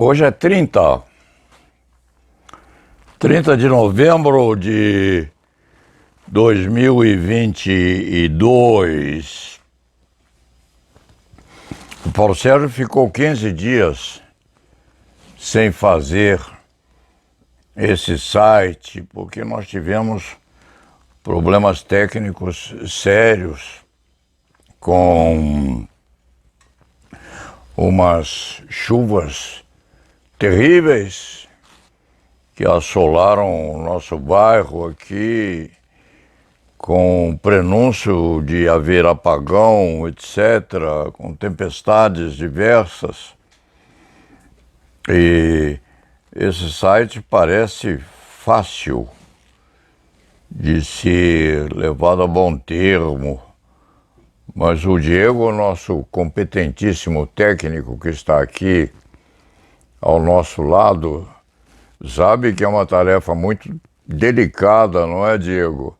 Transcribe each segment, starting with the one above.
Hoje é 30 de novembro de 2022. O Paulo Sérgio ficou 15 dias sem fazer esse site, porque nós tivemos problemas técnicos sérios com umas chuvas terríveis que assolaram o nosso bairro aqui, com prenúncio de haver apagão, etc., com tempestades diversas. E esse site parece fácil de ser levado a bom termo, mas o Diego, nosso competentíssimo técnico que está aqui ao nosso lado, sabe que é uma tarefa muito delicada, não é, Diego?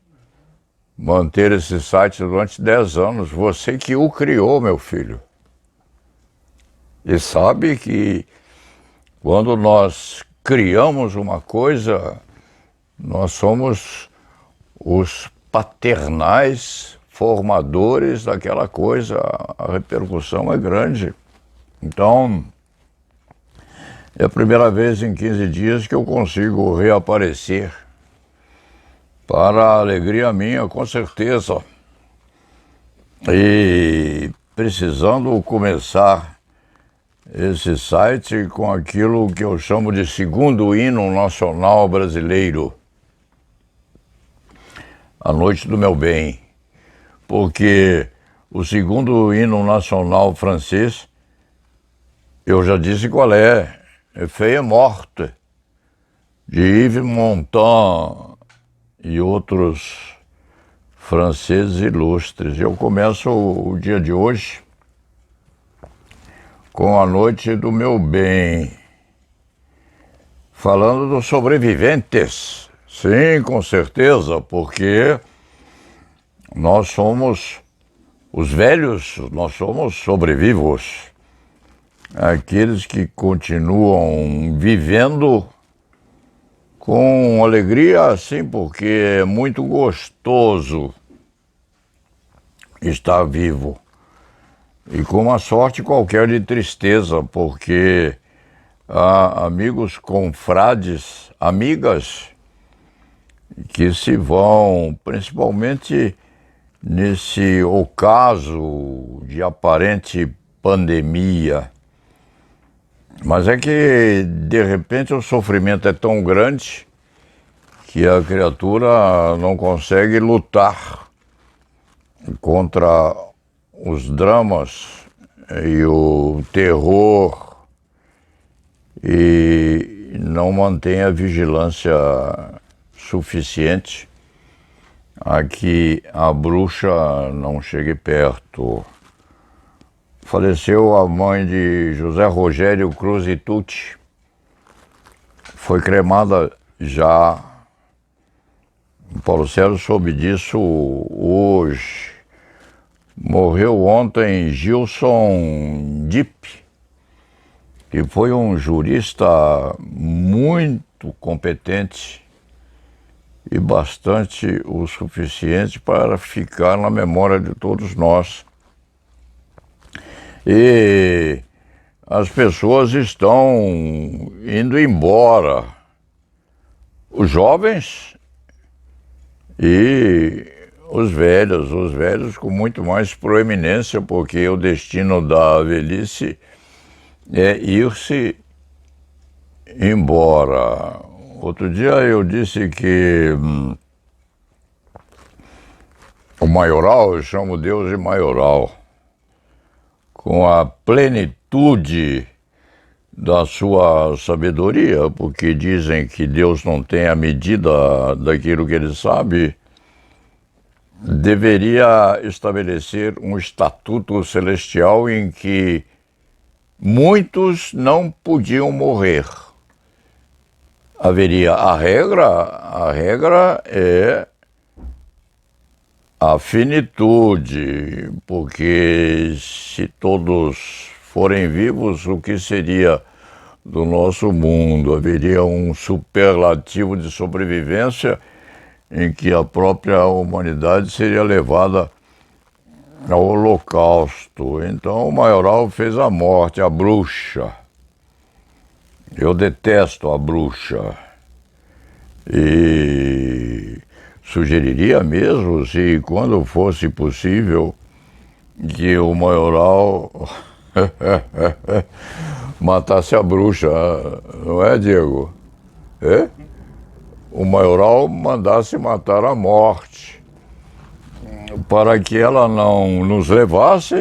Manter esse site durante 10 anos. Você que o criou, meu filho. E sabe que quando nós criamos uma coisa, nós somos os paternais formadores daquela coisa. A repercussão é grande. Então, é a primeira vez em 15 dias que eu consigo reaparecer. Para a alegria minha, com certeza. E precisando começar esse site com aquilo que eu chamo de segundo hino nacional brasileiro. A Noite do Meu Bem. Porque o segundo hino nacional francês, eu já disse qual é. Feuille morte, de Yves Montand e outros franceses ilustres. Eu começo o dia de hoje com A Noite do Meu Bem, falando dos sobreviventes. Sim, com certeza, porque nós somos os velhos, nós somos sobrevivos. Aqueles que continuam vivendo com alegria, sim, porque é muito gostoso estar vivo. E com uma sorte qualquer de tristeza, porque há amigos confrades, amigas, que se vão, principalmente nesse ocaso de aparente pandemia. Mas é que, de repente, o sofrimento é tão grande que a criatura não consegue lutar contra os dramas e o terror e não mantém a vigilância suficiente a que a bruxa não chegue perto. Faleceu a mãe de José Rogério Cruz e Tucci. Foi cremada já. O Paulo Sérgio soube disso hoje. Morreu ontem Gilson Dipp, que foi um jurista muito competente e bastante o suficiente para ficar na memória de todos nós. E as pessoas estão indo embora, os jovens e os velhos com muito mais proeminência, porque o destino da velhice é ir-se embora. Outro dia eu disse que o maioral, eu chamo Deus de maioral, com a plenitude da sua sabedoria, porque dizem que Deus não tem a medida daquilo que ele sabe, deveria estabelecer um estatuto celestial em que muitos não podiam morrer. Haveria a regra é a finitude, porque se todos forem vivos, o que seria do nosso mundo? Haveria um superlativo de sobrevivência em que a própria humanidade seria levada ao holocausto. Então o maioral fez a morte, a bruxa. Eu detesto a bruxa. E sugeriria mesmo, se quando fosse possível, que o maioral matasse a bruxa, não é, Diego? É? O maioral mandasse matar a morte, para que ela não nos levasse,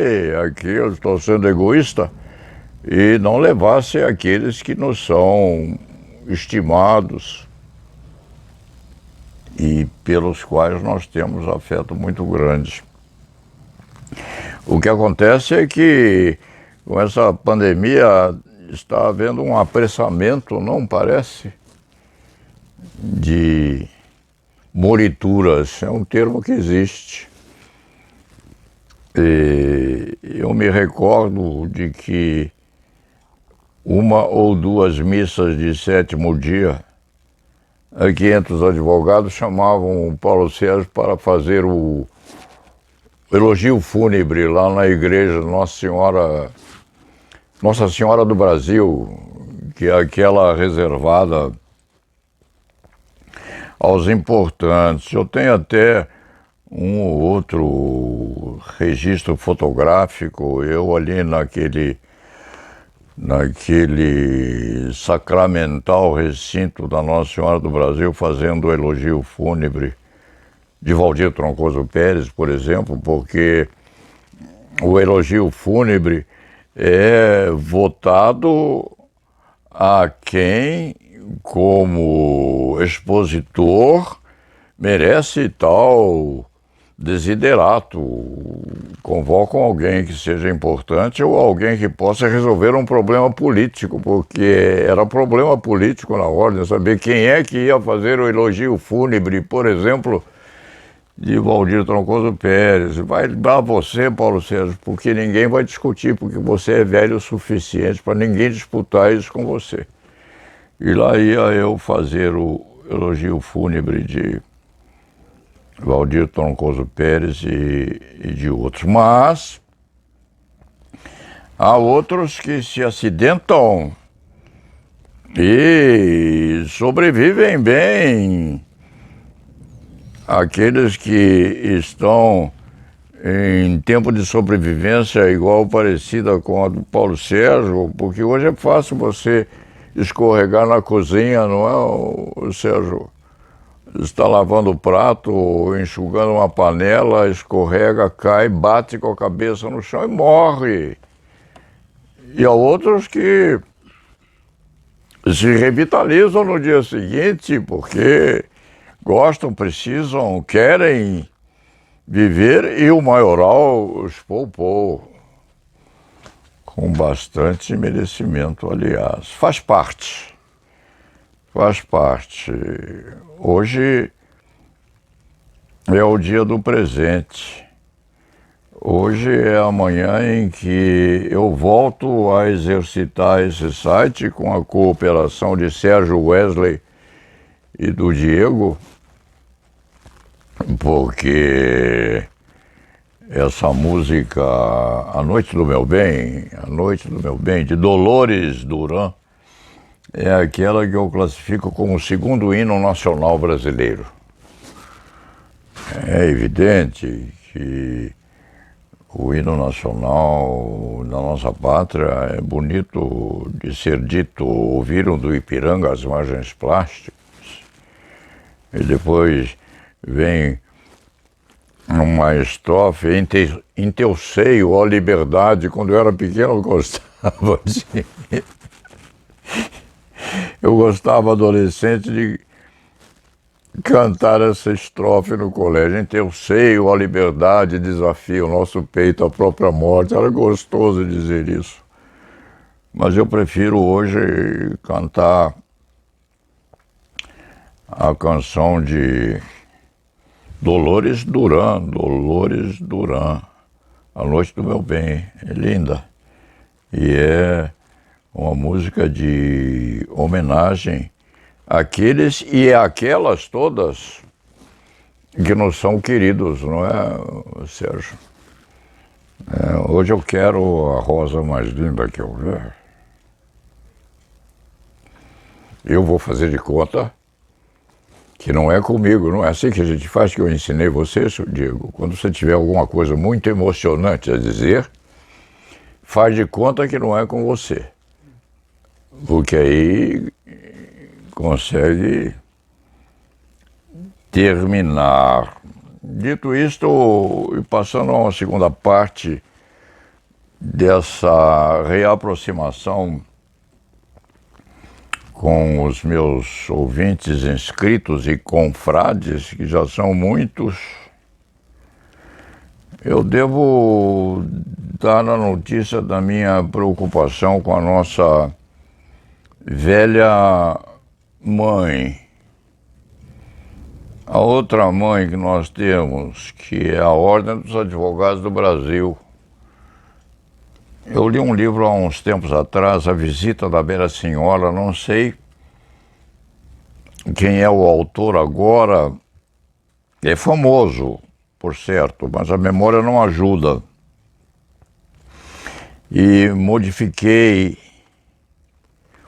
aqui eu estou sendo egoísta, e não levasse aqueles que nos são estimados e pelos quais nós temos afeto muito grande. O que acontece é que com essa pandemia está havendo um apressamento, não parece, de morituras, é um termo que existe. E eu me recordo de que uma ou duas missas de sétimo dia, aqui entre os advogados chamavam o Paulo Sérgio para fazer o elogio fúnebre lá na igreja Nossa Senhora do Brasil, que é aquela reservada aos importantes. Eu tenho até um ou outro registro fotográfico, eu ali naquele sacramental recinto da Nossa Senhora do Brasil, fazendo o elogio fúnebre de Valdir Troncoso Pérez, por exemplo, porque o elogio fúnebre é votado a quem, como expositor, merece tal desiderato. Convocam alguém que seja importante ou alguém que possa resolver um problema político, porque era problema político na ordem, saber quem é que ia fazer o elogio fúnebre, por exemplo, de Valdir Troncoso Pérez. Vai dar você, Paulo Sérgio, porque ninguém vai discutir, porque você é velho o suficiente para ninguém disputar isso com você. E lá ia eu fazer o elogio fúnebre de Valdir Troncoso Pérez e de outros. Mas há outros que se acidentam e sobrevivem bem. Aqueles que estão em tempo de sobrevivência igual parecida com a do Paulo Sérgio, porque hoje é fácil você escorregar na cozinha, não é, Sérgio? Está lavando o prato, enxugando uma panela, escorrega, cai, bate com a cabeça no chão e morre. E há outros que se revitalizam no dia seguinte porque gostam, precisam, querem viver, e o maioral os poupou com bastante merecimento, aliás. Faz parte. Hoje é o dia do presente. Hoje é a manhã em que eu volto a exercitar esse site com a cooperação de Sérgio Wesley e do Diego, porque essa música A Noite do Meu Bem, de Dolores Duran, é aquela que eu classifico como o segundo hino nacional brasileiro. É evidente que o hino nacional da nossa pátria é bonito de ser dito. Ouviram do Ipiranga as margens plásticas? E depois vem uma estrofe: em teu seio, ó liberdade. Quando eu era pequeno eu gostava de... Eu gostava, adolescente, de cantar essa estrofe no colégio. Em teu seio, ó liberdade, desafia o nosso peito à própria morte. Era gostoso dizer isso. Mas eu prefiro hoje cantar a canção de Dolores Duran, A Noite do Meu Bem. É linda. E é uma música de homenagem àqueles e àquelas todas que nos são queridos, não é, Sérgio? Hoje eu quero a rosa mais linda que eu ver. Eu vou fazer de conta que não é comigo, não é assim que a gente faz, que eu ensinei você, Diego. Quando você tiver alguma coisa muito emocionante a dizer, faz de conta que não é com você. Porque aí consegue terminar. Dito isto, e passando a uma segunda parte dessa reaproximação com os meus ouvintes inscritos e confrades, que já são muitos, eu devo dar a notícia da minha preocupação com a nossa velha mãe. A outra mãe que nós temos, que é a Ordem dos Advogados do Brasil. Eu li um livro há uns tempos atrás, A Visita da Velha Senhora, não sei quem é o autor agora, é famoso, por certo, mas a memória não ajuda. E modifiquei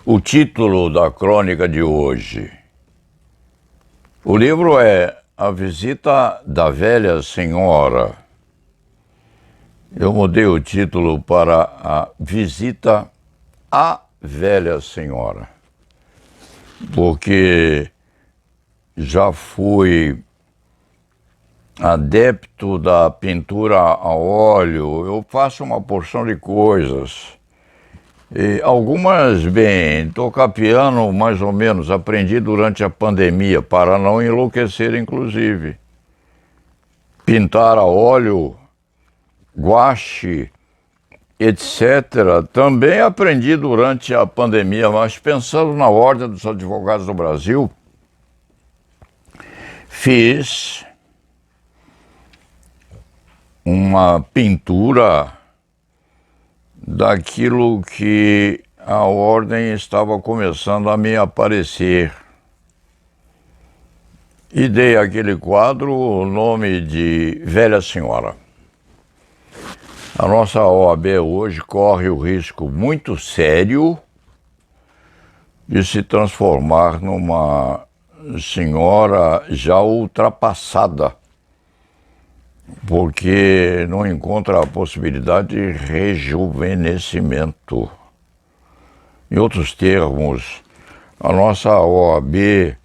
o título da crônica de hoje. O livro é A Visita da Velha Senhora. Eu mudei o título para A Visita à Velha Senhora, porque já fui adepto da pintura a óleo, eu faço uma porção de coisas. E algumas, bem, tocar piano mais ou menos, aprendi durante a pandemia, para não enlouquecer inclusive. Pintar a óleo, guache, etc., também aprendi durante a pandemia, mas pensando na Ordem dos Advogados do Brasil, fiz uma pintura daquilo que a Ordem estava começando a me aparecer. E dei àquele quadro o nome de Velha Senhora. A nossa OAB hoje corre o risco muito sério de se transformar numa senhora já ultrapassada, porque não encontra a possibilidade de rejuvenescimento. Em outros termos, a nossa OAB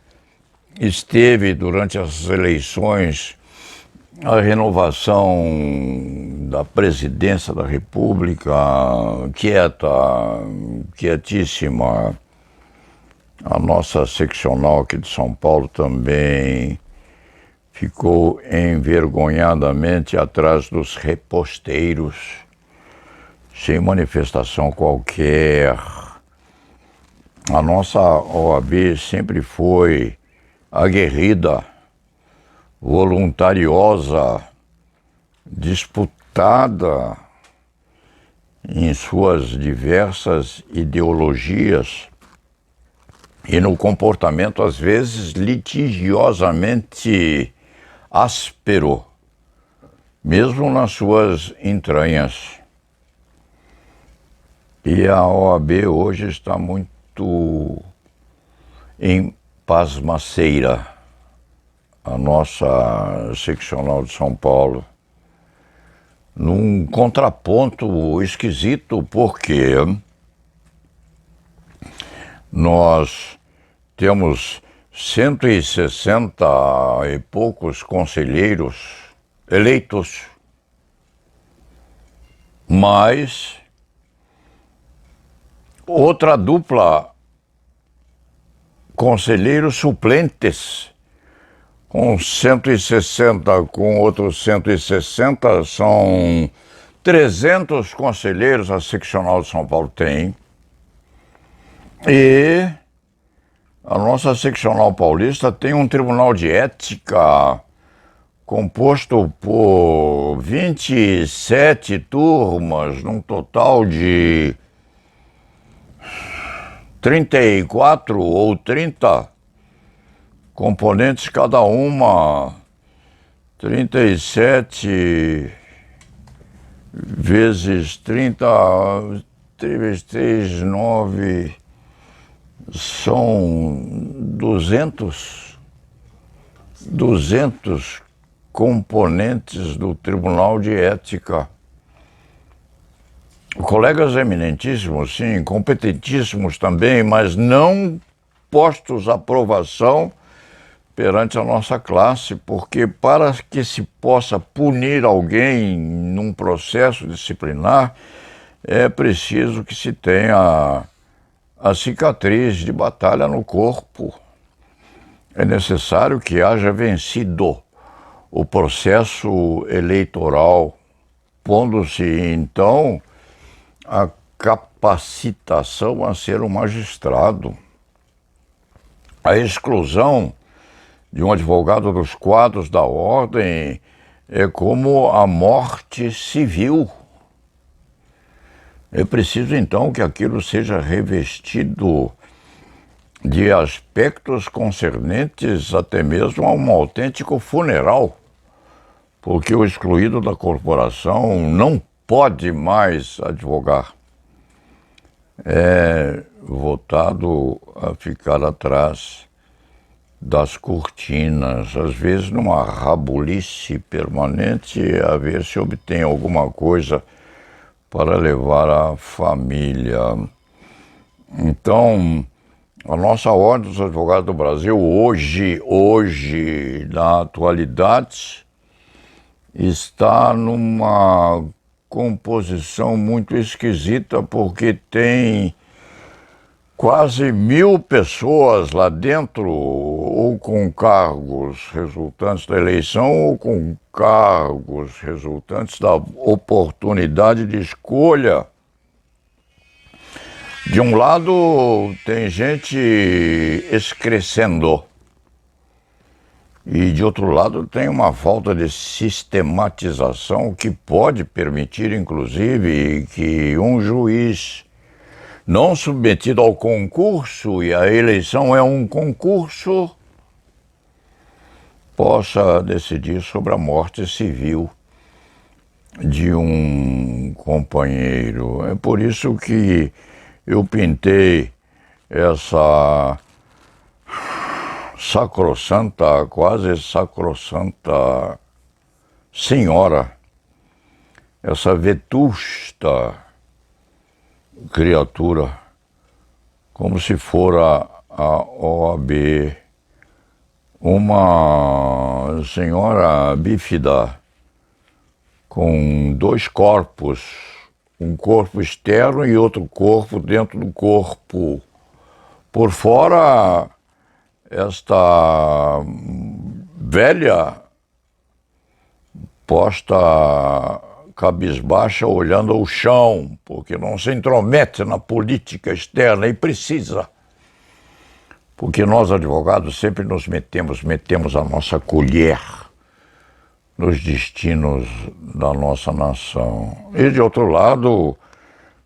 esteve durante as eleições a renovação da presidência da República quietíssima. A nossa seccional aqui de São Paulo também ficou envergonhadamente atrás dos reposteiros, sem manifestação qualquer. A nossa OAB sempre foi aguerrida, voluntariosa, disputada em suas diversas ideologias e no comportamento, às vezes, litigiosamente áspero, mesmo nas suas entranhas. E a OAB hoje está muito em pasmaceira, a nossa seccional de São Paulo, num contraponto esquisito, porque nós temos 160 e poucos conselheiros eleitos, mais outra dupla, conselheiros suplentes, com 160, com outros 160, são 300 conselheiros a seccional de São Paulo tem. E a nossa seccional paulista tem um tribunal de ética composto por 27 turmas, num total de 34 ou 30 componentes cada uma. 37 vezes 30, 3 × 3, 9, são 200 componentes do Tribunal de Ética. Colegas eminentíssimos, sim, competentíssimos também, mas não postos à aprovação perante a nossa classe, porque para que se possa punir alguém num processo disciplinar, é preciso que se tenha a cicatriz de batalha no corpo. É necessário que haja vencido o processo eleitoral, pondo-se então a capacitação a ser um magistrado. A exclusão de um advogado dos quadros da ordem é como a morte civil. É preciso, então, que aquilo seja revestido de aspectos concernentes até mesmo a um autêntico funeral, porque o excluído da corporação não pode mais advogar. É votado a ficar atrás das cortinas, às vezes numa rabulice permanente, a ver se obtém alguma coisa para levar a família. Então, a nossa Ordem dos Advogados do Brasil, hoje, na atualidade, está numa composição muito esquisita, porque tem quase 1.000 pessoas lá dentro, ou com cargos resultantes da eleição, ou com cargos resultantes da oportunidade de escolha. De um lado, tem gente excrescendo, e de outro lado tem uma falta de sistematização que pode permitir, inclusive, que um juiz não submetido ao concurso, e a eleição é um concurso, possa decidir sobre a morte civil de um companheiro. É por isso que eu pintei essa sacrossanta, quase sacrossanta senhora, essa vetusta criatura, como se fora a OAB, uma senhora bífida com dois corpos, um corpo externo e outro corpo dentro do corpo. Por fora, esta velha posta cabisbaixa, olhando ao chão, porque não se intromete na política externa e precisa. Porque nós, advogados, sempre nos metemos a nossa colher nos destinos da nossa nação. E, de outro lado,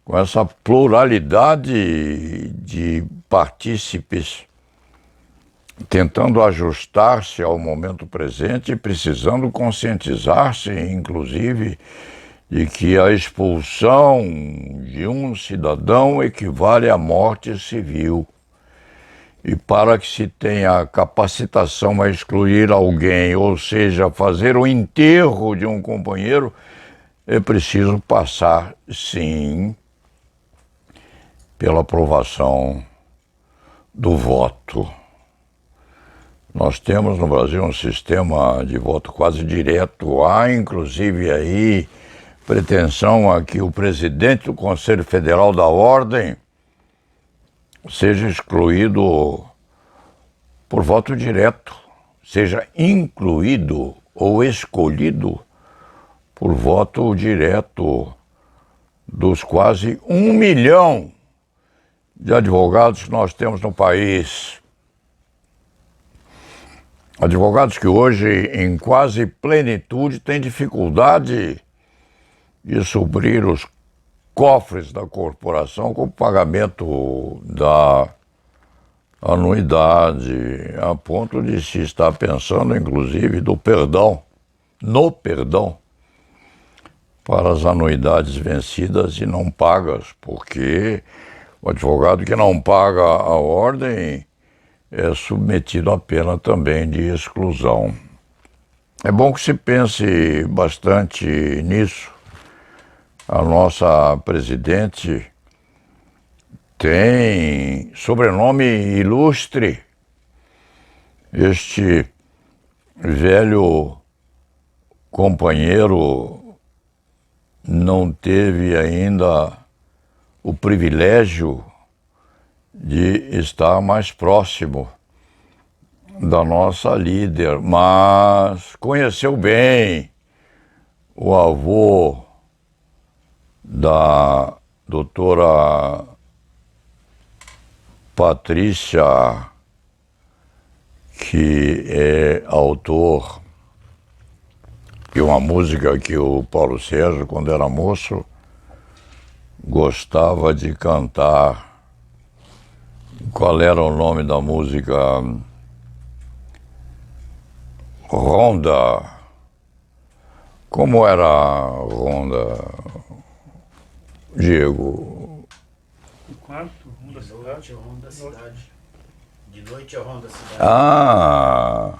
com essa pluralidade de partícipes tentando ajustar-se ao momento presente e precisando conscientizar-se, inclusive, de que a expulsão de um cidadão equivale à morte civil. E para que se tenha capacitação a excluir alguém, ou seja, fazer o enterro de um companheiro, é preciso passar, sim, pela aprovação do voto. Nós temos no Brasil um sistema de voto quase direto. Há, inclusive, aí pretensão a que o presidente do Conselho Federal da Ordem seja excluído por voto direto, seja incluído ou escolhido por voto direto dos quase 1 milhão de advogados que nós temos no país. Advogados que hoje, em quase plenitude, têm dificuldade de suprir os cofres da corporação com o pagamento da anuidade, a ponto de se estar pensando, inclusive, no perdão para as anuidades vencidas e não pagas, porque o advogado que não paga a ordem é submetido à pena também de exclusão. É bom que se pense bastante nisso. A nossa presidente tem sobrenome ilustre. Este velho companheiro não teve ainda o privilégio de estar mais próximo da nossa líder, mas conheceu bem o avô da doutora Patrícia, que é autor de uma música que o Paulo Sérgio, quando era moço, gostava de cantar. Qual era o nome da música? Ronda. Como era a Ronda, Diego? O quarto, Ronda Cidade. Ronda Cidade. De noite é Ronda Cidade. Ah!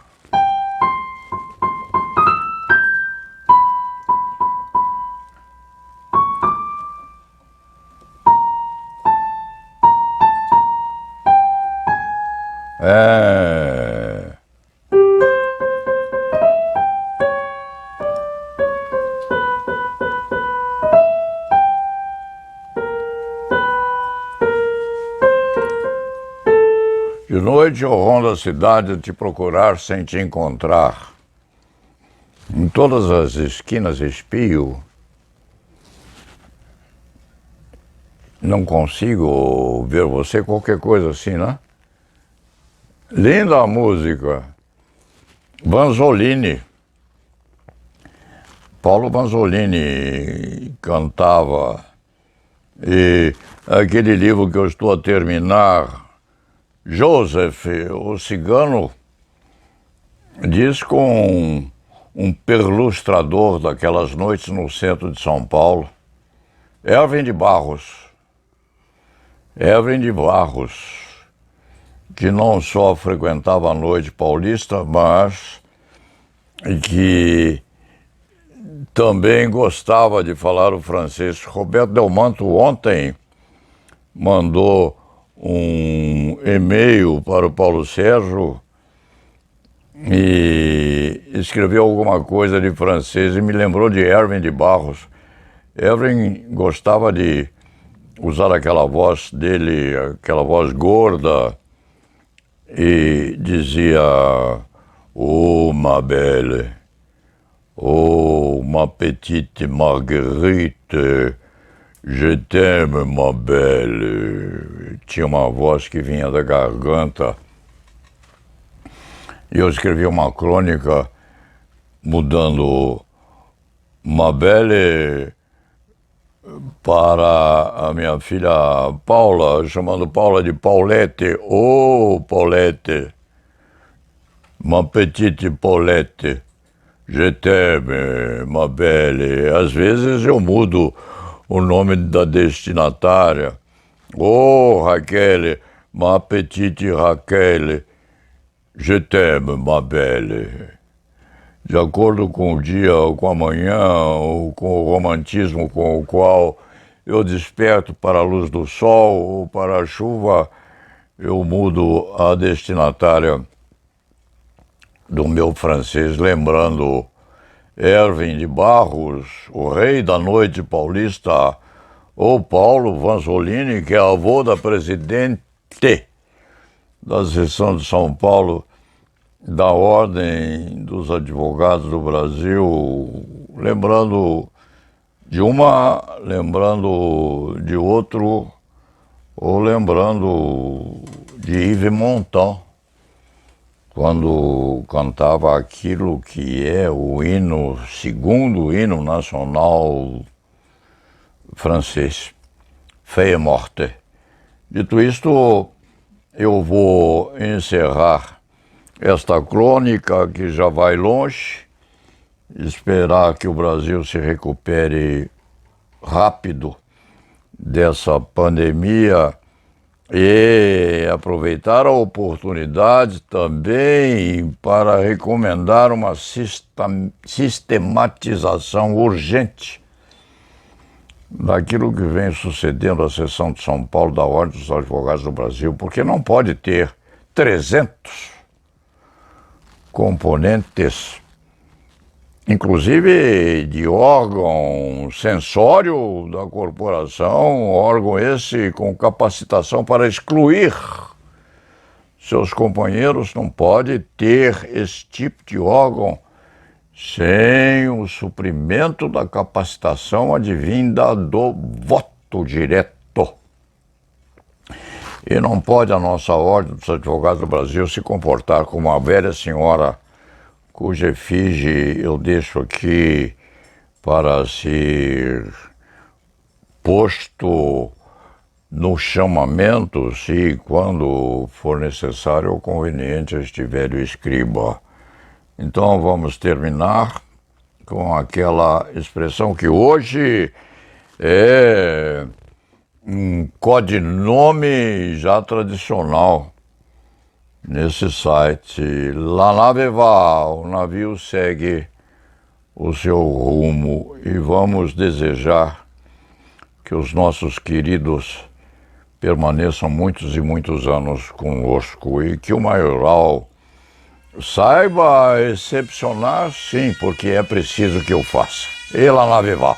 É. De noite eu rondo a cidade a te procurar sem te encontrar. Em todas as esquinas espio. Não consigo ver você, qualquer coisa assim, né? Linda a música. Vanzolini. Paulo Vanzolini cantava. E aquele livro que eu estou a terminar, Joseph, o cigano, diz com um perlustrador daquelas noites no centro de São Paulo, Erwin de Barros, que não só frequentava a noite paulista, mas que também gostava de falar o francês. Roberto Delmanto ontem mandou um e-mail para o Paulo Sérgio e escreveu alguma coisa de francês e me lembrou de Erwin de Barros. Erwin gostava de usar aquela voz dele, aquela voz gorda, e dizia: "Oh, ma belle, oh, ma petite Marguerite, je t'aime, ma belle." Tinha uma voz que vinha da garganta. E eu escrevi uma crônica mudando ma belle para a minha filha Paula, chamando Paula de Paulette. Oh, Paulette, ma petite Paulette, je t'aime, ma belle. Às vezes eu mudo o nome da destinatária. Oh, Raquel, ma petite Raquel, je t'aime, ma belle. De acordo com o dia, ou com a manhã, ou com o romantismo com o qual eu desperto para a luz do sol ou para a chuva, eu mudo a destinatária. do meu francês, lembrando Erwin de Barros, o rei da noite paulista, ou Paulo Vanzolini, que é avô da presidente da seção de São Paulo da Ordem dos Advogados do Brasil, lembrando de uma, lembrando de outro, ou lembrando de Yves Montand, quando cantava aquilo que é o hino, segundo hino nacional francês, Feuille Morte. Dito isto, eu vou encerrar esta crônica que já vai longe, esperar que o Brasil se recupere rápido dessa pandemia e aproveitar a oportunidade também para recomendar uma sistematização urgente daquilo que vem sucedendo à seção de São Paulo da Ordem dos Advogados do Brasil, porque não pode ter 300 componentes, inclusive de órgão sensório da corporação, órgão esse com capacitação para excluir seus companheiros, não pode ter esse tipo de órgão sem o suprimento da capacitação advinda do voto direto. E não pode a nossa Ordem dos Advogados do Brasil se comportar como uma velha senhora cuja efígie eu deixo aqui para ser posto no chamamento, se quando for necessário ou conveniente estiver o escriba. Então vamos terminar com aquela expressão que hoje é um codinome já tradicional nesse site. La nave va, o navio segue o seu rumo, e vamos desejar que os nossos queridos permaneçam muitos e muitos anos conosco e que o maioral saiba excepcionar, sim, porque é preciso que eu faça. E la nave va.